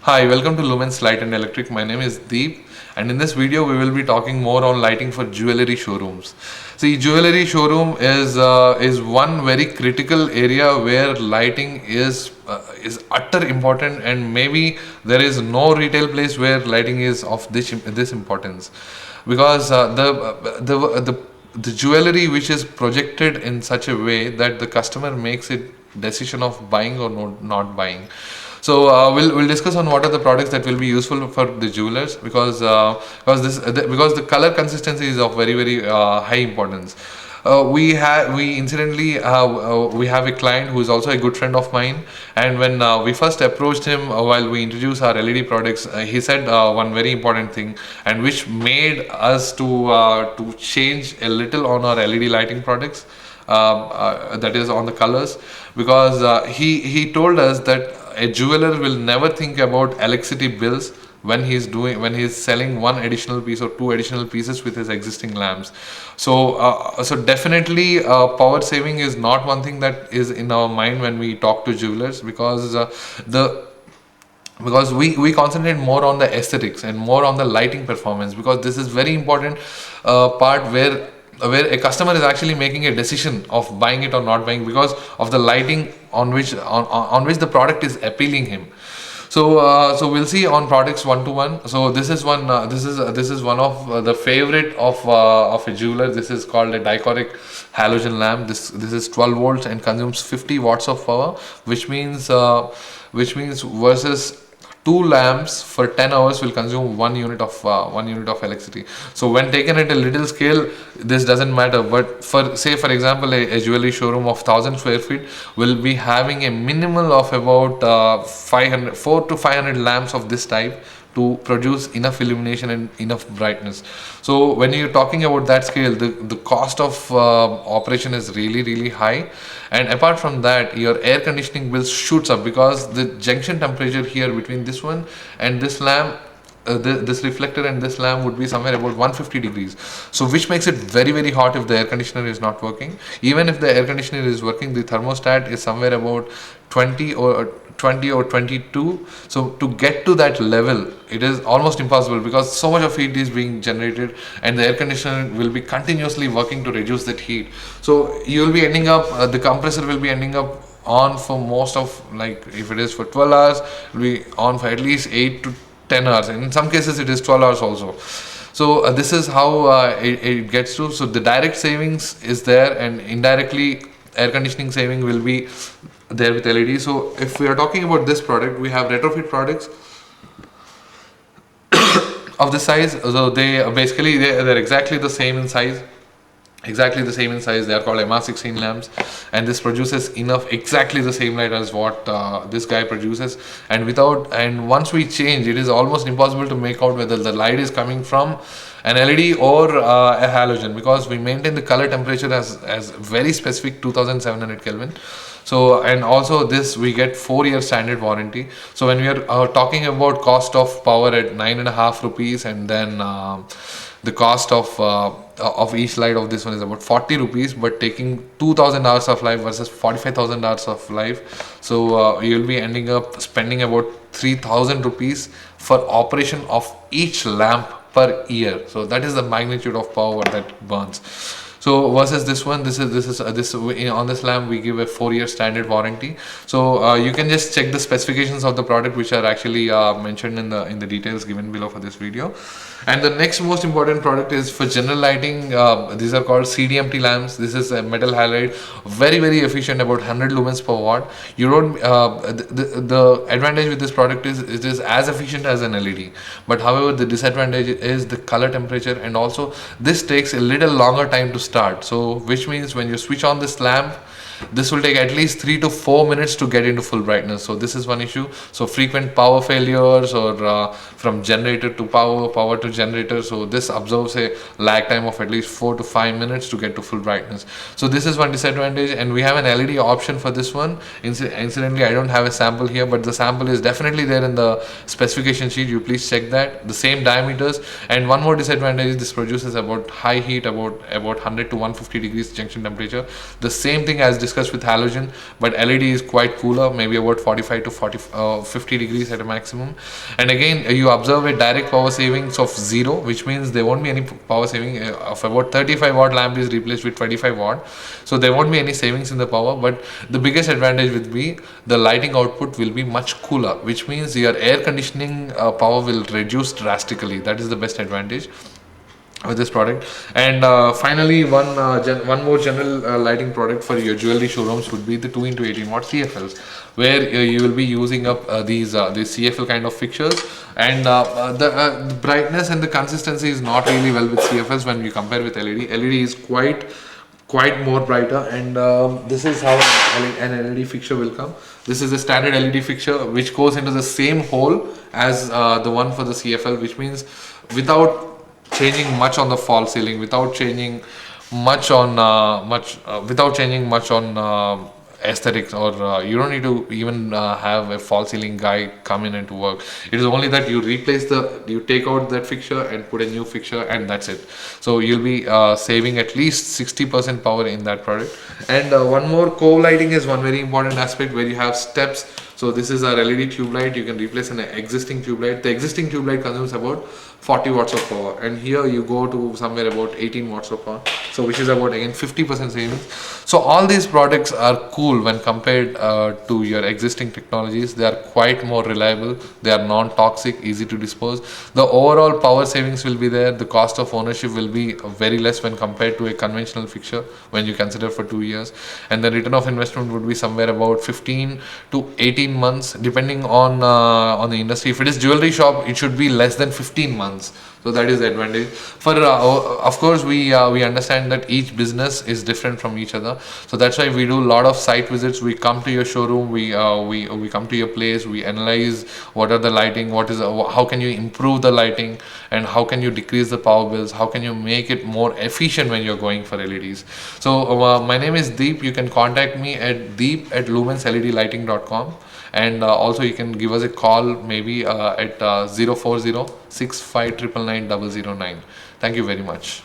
Hi, welcome to Lumens Light and Electric. My name is Deep, and in this video we will be talking more on lighting for jewelry showrooms. See, jewelry showroom is one very critical area where lighting is utter important, and maybe there is no retail place where lighting is of this importance, because the jewelry which is projected in such a way that the customer makes it decision of buying or not buying. So we'll discuss on what are the products that will be useful for the jewelers, because the color consistency is of very high importance. We have a client who is also a good friend of mine, and when we first approached him while we introduced our LED products, he said one very important thing, and which made us to change a little on our LED lighting products, that is on the colors, because he told us that a jeweler will never think about electricity bills when he's selling one additional piece or two additional pieces with his existing lamps. So definitely power saving is not one thing that is in our mind when we talk to jewelers, the because we concentrate more on the aesthetics and more on the lighting performance, because this is very important part where a customer is actually making a decision of buying it or not buying, because of the lighting on which the product is appealing him. So we'll see on products one to one. So this is one of the favorite of a jeweler. This is called a dichroic halogen lamp. This is 12 volts and consumes 50 watts of power, which means versus two lamps for 10 hours will consume 1 unit of electricity. So when taken at a little scale, this doesn't matter, but for example, a jewelry showroom of 1000 square feet will be having a minimal of about 4 to 500 lamps of this type to produce enough illumination and enough brightness. So when you're talking about that scale, the cost of operation is really high. And apart from that, your air conditioning bill shoots up, because the junction temperature here between this one and this lamp, this reflector and this lamp would be somewhere about 150 degrees, so which makes it very hot if the air conditioner is not working. Even if the air conditioner is working, the thermostat is somewhere about 20 or 22. So to get to that level, it is almost impossible, because so much of heat is being generated and the air conditioner will be continuously working to reduce that heat. So you will be ending up, the compressor will be ending up on for most of, like if it is for 12 hours, it will be on for at least 8 to 10 hours, and in some cases it is 12 hours also. So this is how it gets to. So the direct savings is there, and indirectly air conditioning saving will be there with LED. So if we are talking about this product, we have retrofit products of this size. So they're exactly the same in size. They are called MR16 lamps, and this produces exactly the same light as what this guy produces. And once we change, it is almost impossible to make out whether the light is coming from an LED or a halogen, because we maintain the color temperature as very specific 2700 Kelvin. So, and also this we get 4-year standard warranty. So when we are talking about cost of power at 9.5 rupees, and then the cost of each light of this one is about 40 rupees, but taking 2000 hours of life versus 45,000 hours of life. So you'll be ending up spending about 3000 rupees for operation of each lamp per year. So that is the magnitude of power that burns. So versus this one, on this lamp we give a 4-year standard warranty. So you can just check the specifications of the product, which are actually mentioned in the details given below for this video. And the next most important product is for general lighting. These are called CDMT lamps. This is a metal halide, very efficient, about 100 lumens per watt. You don't the advantage with this product is it is as efficient as an LED, but however the disadvantage is the color temperature, and also this takes a little longer time to start. So which means when you switch on this lamp, this will take at least 3 to 4 minutes to get into full brightness. So this is one issue. So frequent power failures, or from generator to power to generator, so this observes a lag time of at least 4 to 5 minutes to get to full brightness. So this is one disadvantage, and we have an LED option for this one. Incidentally, I don't have a sample here, but the sample is definitely there in the specification sheet. You please check that. The same diameters. And one more disadvantage is this produces about high heat, about 100 to 150 degrees junction temperature. The same thing as this discussed with halogen, but LED is quite cooler, maybe about 45 to 50 degrees at a maximum. And again, you observe a direct power savings of 0, which means there won't be any power saving of about 35 watt lamp is replaced with 25 watt. So there won't be any savings in the power, but the biggest advantage will be the lighting output will be much cooler, which means your air conditioning power will reduce drastically. That is the best advantage with this product. And finally, one more general lighting product for your jewelry showrooms would be the 2 into 18 watt CFLs, where you will be using up these CFL kind of fixtures, and the brightness and the consistency is not really well with CFLs when you compare with LED. LED is quite more brighter, and this is how an LED fixture will come. This is a standard LED fixture which goes into the same hole as the one for the CFL, which means without changing much on the false ceiling, without changing much on aesthetics, or you don't need to even have a false ceiling guy come in and to work. It is only that you take out that fixture and put a new fixture, and that's it. So you'll be saving at least 60% power in that product. And one more, co-lighting is one very important aspect, where you have steps. So this is our LED tube light. You can replace an existing tube light. The existing tube light consumes about 40 watts of power, and here you go to somewhere about 18 watts of power, so which is about again 50% savings. So all these products are cool when compared to your existing technologies. They are quite more reliable, they are non-toxic, easy to dispose. The overall power savings will be there. The cost of ownership will be very less when compared to a conventional fixture when you consider for 2 years, and the return of investment would be somewhere about 15 to 18 months depending on the industry. If it is jewelry shop, it should be less than 15 months. So that is the advantage. For of course, we understand that each business is different from each other. So that's why we do a lot of site visits. We come to your showroom. We come to your place. We analyze what are the lighting, how can you improve the lighting, and how can you decrease the power bills. How can you make it more efficient when you're going for LEDs. So my name is Deep. You can contact me at deep@lumensledlighting.com. And also you can give us a call maybe at 040 65 999 009. Thank you very much.